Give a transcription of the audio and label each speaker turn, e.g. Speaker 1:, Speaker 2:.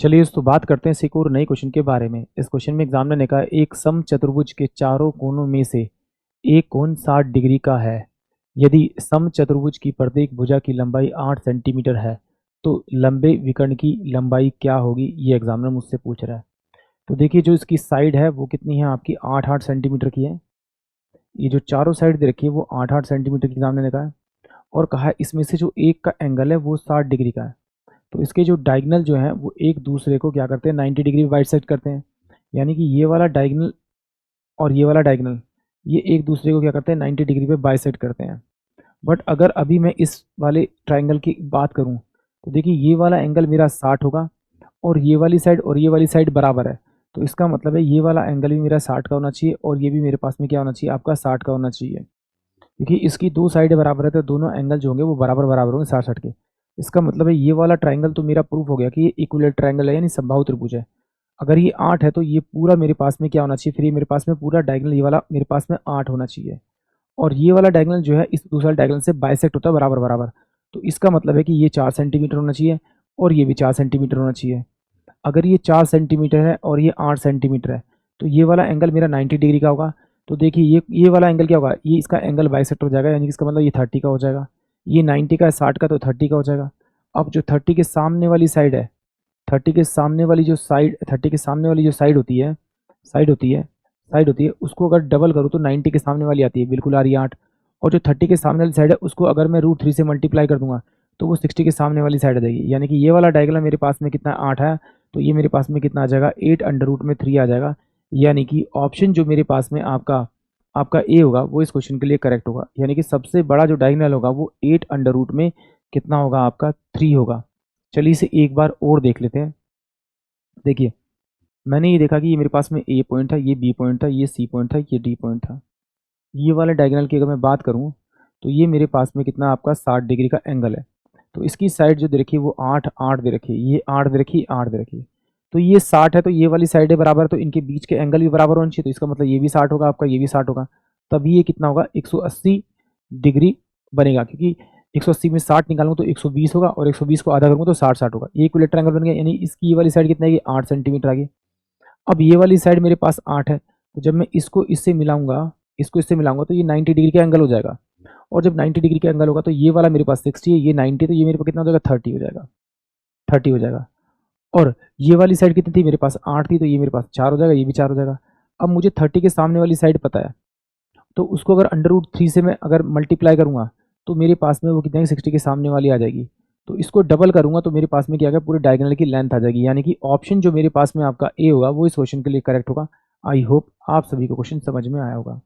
Speaker 1: चलिए दोस्तों बात करते हैं एक और नए क्वेश्चन के बारे में। इस क्वेश्चन में एग्जामिनर ने कहा एक समचतुर्भुज के चारों कोनों में से एक कोण 60 डिग्री का है। यदि समचतुर्भुज की प्रत्येक भुजा की लंबाई 8 सेंटीमीटर है तो लंबे विकर्ण की लंबाई क्या होगी, ये एग्जामिनर मुझसे पूछ रहा है। तो देखिए जो इसकी साइड है वो कितनी है आपकी 8-8 सेंटीमीटर की है। ये जो चारों साइड दे रखी है वो 8-8 सेंटीमीटर की एग्जामिनर ने कहा है और कहा है इसमें से जो एक का एंगल है वो 60 डिग्री का है। तो इसके जो डायगनल जो हैं वो एक दूसरे को क्या करते हैं 90 डिग्री बाइसेक्ट करते हैं। यानी कि ये वाला डायगनल और ये वाला डायगनल ये एक दूसरे को क्या करते हैं 90 डिग्री पे बाइसेक्ट करते हैं। बट अगर अभी मैं इस वाले ट्राइंगल की बात करूं तो देखिए ये वाला एंगल मेरा 60 होगा और ये वाली साइड और ये वाली साइड बराबर है। तो इसका मतलब है ये वाला एंगल भी मेरा 60 का होना चाहिए और ये भी मेरे पास में क्या होना चाहिए आपका 60 का होना चाहिए। क्योंकि इसकी दो साइडें बराबर है तो दोनों एंगल जो होंगे वो बराबर बराबर होंगे 60-60 के। इसका मतलब है ये वाला ट्राइंगल तो मेरा प्रूफ हो गया कि ये इक्विलेटरल ट्राइंगल है यानी समबाहु त्रिभुज है। अगर ये 8 है तो ये पूरा मेरे पास में क्या होना चाहिए, फिर ये मेरे पास में पूरा डायगोनल ये वाला मेरे पास में 8 होना चाहिए। और ये वाला डायगोनल जो है इस दूसरा डायगोनल से बाइसेक्ट होता है बराबर बराबर। तो इसका मतलब है कि ये 4 सेंटीमीटर होना चाहिए और ये भी 4 सेंटीमीटर होना चाहिए। अगर ये 4 सेंटीमीटर है और ये 8 सेंटीमीटर है तो ये वाला एंगल मेरा 90 डिग्री का होगा। तो देखिए ये वाला एंगल क्या होगा, ये इसका एंगल बाइसेक्ट हो जाएगा यानी कि इसका मतलब ये 30 का हो जाएगा। ये 90 का है 60 का तो 30 का हो जाएगा। अब जो 30 के सामने वाली साइड है, 30 के सामने वाली जो साइड 30 के सामने वाली जो साइड होती है साइड होती है साइड होती है उसको अगर डबल करूँ तो 90 के सामने वाली आती है, बिल्कुल आ रही है 8। और जो 30 के सामने वाली साइड है उसको अगर मैं √3 से मल्टीप्लाई कर दूंगा तो वो 60 के सामने वाली साइड आ जाएगी। यानी कि ये वाला डायगोनल मेरे पास में कितना 8 है तो ये मेरे पास में कितना आ जाएगा 8√3 आ जाएगा। यानी कि ऑप्शन जो मेरे पास में आपका आपका ए होगा वो इस क्वेश्चन के लिए करेक्ट होगा। यानी कि सबसे बड़ा जो डायगोनल होगा वो 8 में कितना होगा आपका 3 होगा। चलिए इसे एक बार और देख लेते हैं। देखिए मैंने ये देखा कि ये मेरे पास में ए पॉइंट था, ये बी पॉइंट था, ये सी पॉइंट था, ये डी पॉइंट था। ये वाले डायगोनल की अगर मैं बात करूँ तो ये मेरे पास में कितना आपका 60 डिग्री का एंगल है। तो इसकी साइड जो दे रखी है वो 8 दे रखी है, ये 8 दे रखी है, 8 दे रखी है। तो ये 60 है तो ये वाली साइडें बराबर है तो इनके बीच के एंगल भी बराबर होने चाहिए। तो इसका मतलब ये भी 60 होगा आपका, ये भी 60 होगा। तभी ये कितना होगा 180 डिग्री बनेगा। क्योंकि 180 में 60 निकालूंगा तो 120 होगा और 120 को आधा करूंगा तो 60 होगा। ये इक्विलेटरल एंगल बन गया। यानी इसकी ये वाली साइड कितना है 8 सेंटीमीटर आ गई। अब ये वाली साइड मेरे पास 8 है तो जब मैं इसको इससे मिलाऊंगा तो ये 90 डिग्री का एंगल हो जाएगा। और जब 90 डिग्री का एंगल होगा तो ये वाला मेरे पास 60 है, ये 90 तो ये मेरे पास कितना हो जाएगा 30 हो जाएगा। 30 हो जाएगा। और ये वाली साइड कितनी थी मेरे पास 8 थी तो ये मेरे पास 4 हो जाएगा, ये भी 4 हो जाएगा। अब मुझे 30 के सामने वाली साइड पता है तो उसको अगर √3 से मैं अगर मल्टीप्लाई करूंगा तो मेरे पास में वो कितने 60 के सामने वाली आ जाएगी। तो इसको डबल करूंगा तो मेरे पास में क्या आ गया पूरे डायगोनल की लेंथ आ जाएगी। यानी कि ऑप्शन जो मेरे पास में आपका ए होगा वो इस क्वेश्चन के लिए करेक्ट होगा। आई होप आप सभी को क्वेश्चन समझ में आया होगा।